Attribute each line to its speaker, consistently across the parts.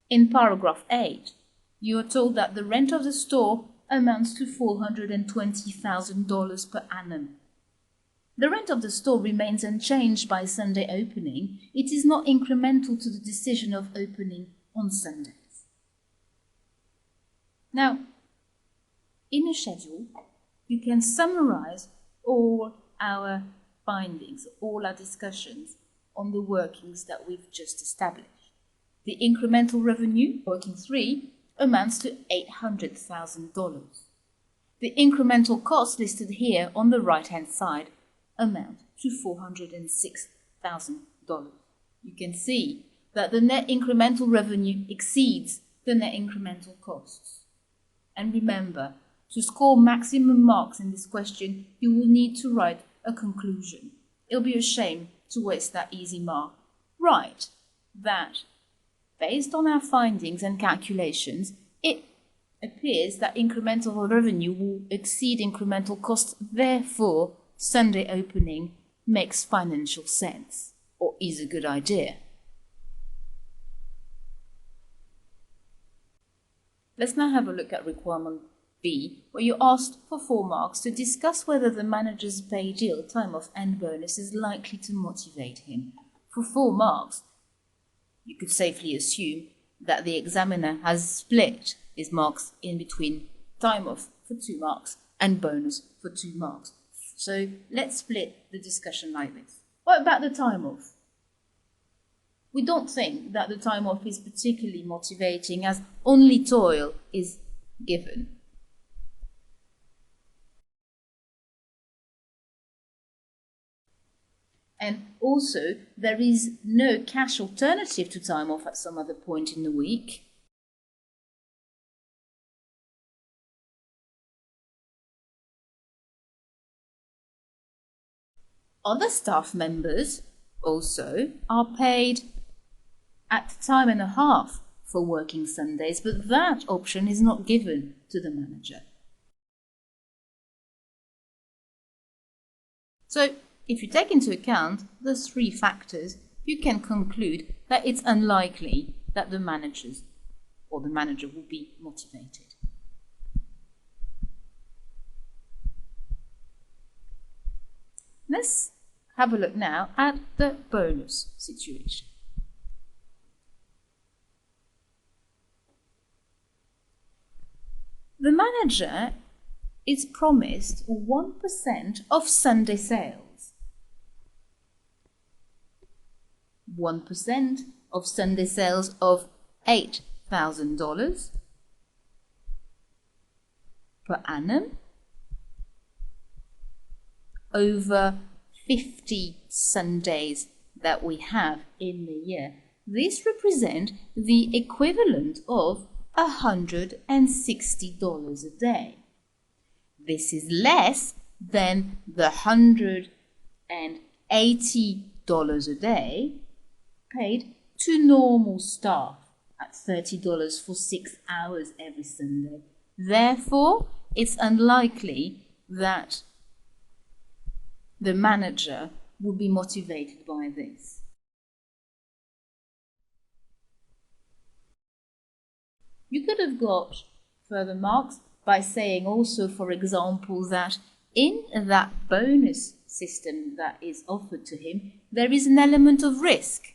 Speaker 1: In paragraph 8, you are told that the rent of the store amounts to $420,000 per annum. The rent of the store remains unchanged by Sunday opening. It is not incremental to the decision of opening on Sundays. Now, in a schedule, you can summarize all our findings, all our discussions on the workings that we've just established. The incremental revenue, working 3, amounts to $800,000. The incremental costs listed here on the right-hand side amount to $406,000. You can see that the net incremental revenue exceeds the net incremental costs. And remember, to score maximum marks in this question, you will need to write a conclusion. It'll be a shame to waste that easy mark. Write that, based on our findings and calculations, it appears that incremental revenue will exceed incremental costs, therefore Sunday opening makes financial sense, or is a good idea. Let's now have a look at requirement B, where you're asked for 4 marks to discuss whether the manager's pay deal, time off and bonus is likely to motivate him. For 4 marks, you could safely assume that the examiner has split his marks in between time off for 2 marks and bonus for 2 marks. So let's split the discussion like this. What about the time off? We don't think that the time off is particularly motivating, as only toil is given. And also, there is no cash alternative to time off at some other point in the week. Other staff members also are paid at time and a half for working Sundays, but that option is not given to the manager. So, if you take into account the 3 factors, you can conclude that it's unlikely that the manager will be motivated. Let's have a look now at the bonus situation. The manager is promised 1% of Sunday sales. 1% of Sunday sales of $8,000 per annum over 50 Sundays that we have in the year. This represents the equivalent of $160 a day. This is less than the $180 a day paid to normal staff at $30 for 6 hours every Sunday. Therefore, it's unlikely that the manager would be motivated by this. You could have got further marks by saying also, for example, that in that bonus system that is offered to him, there is an element of risk,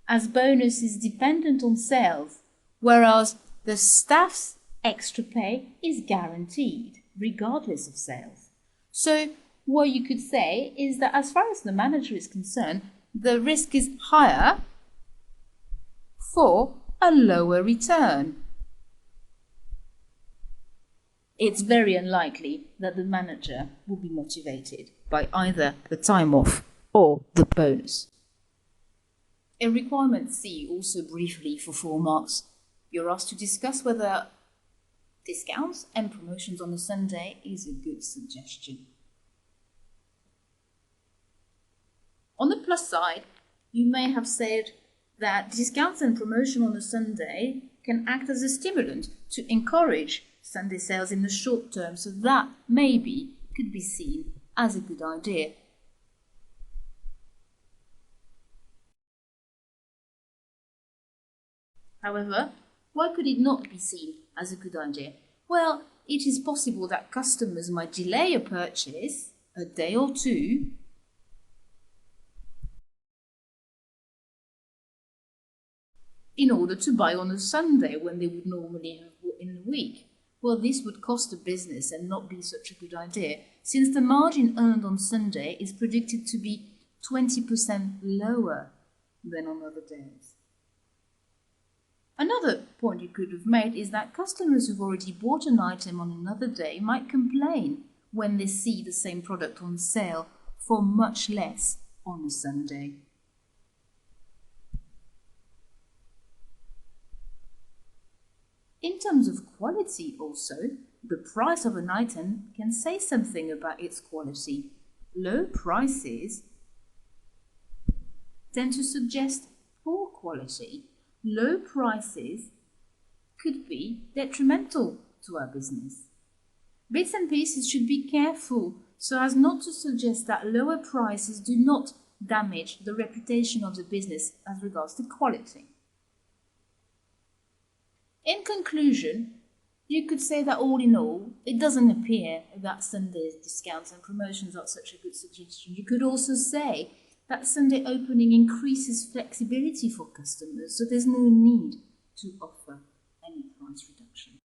Speaker 1: as bonus is dependent on sales, whereas the staff's extra pay is guaranteed, regardless of sales. So what you could say is that as far as the manager is concerned, the risk is higher for a lower return. It's very unlikely that the manager will be motivated by either the time off or the bonus. In requirement C, also briefly for 4 marks, you're asked to discuss whether discounts and promotions on a Sunday is a good suggestion. On the plus side, you may have said that discounts and promotion on a Sunday can act as a stimulant to encourage Sunday sales in the short term, so that maybe could be seen as a good idea. However, why could it not be seen as a good idea? Well, it is possible that customers might delay a purchase a day or two in order to buy on a Sunday when they would normally have bought in the week. Well, this would cost the business and not be such a good idea, since the margin earned on Sunday is predicted to be 20% lower than on other days. Another point you could have made is that customers who've already bought an item on another day might complain when they see the same product on sale for much less on a Sunday. In terms of quality also, the price of an item can say something about its quality. Low prices tend to suggest poor quality. Low prices could be detrimental to our business. Bits and pieces should be careful so as not to suggest that lower prices do not damage the reputation of the business as regards to quality. In conclusion, you could say that all in all, it doesn't appear that Sunday discounts and promotions are such a good suggestion. You could also say that Sunday opening increases flexibility for customers, so there's no need to offer any price reduction.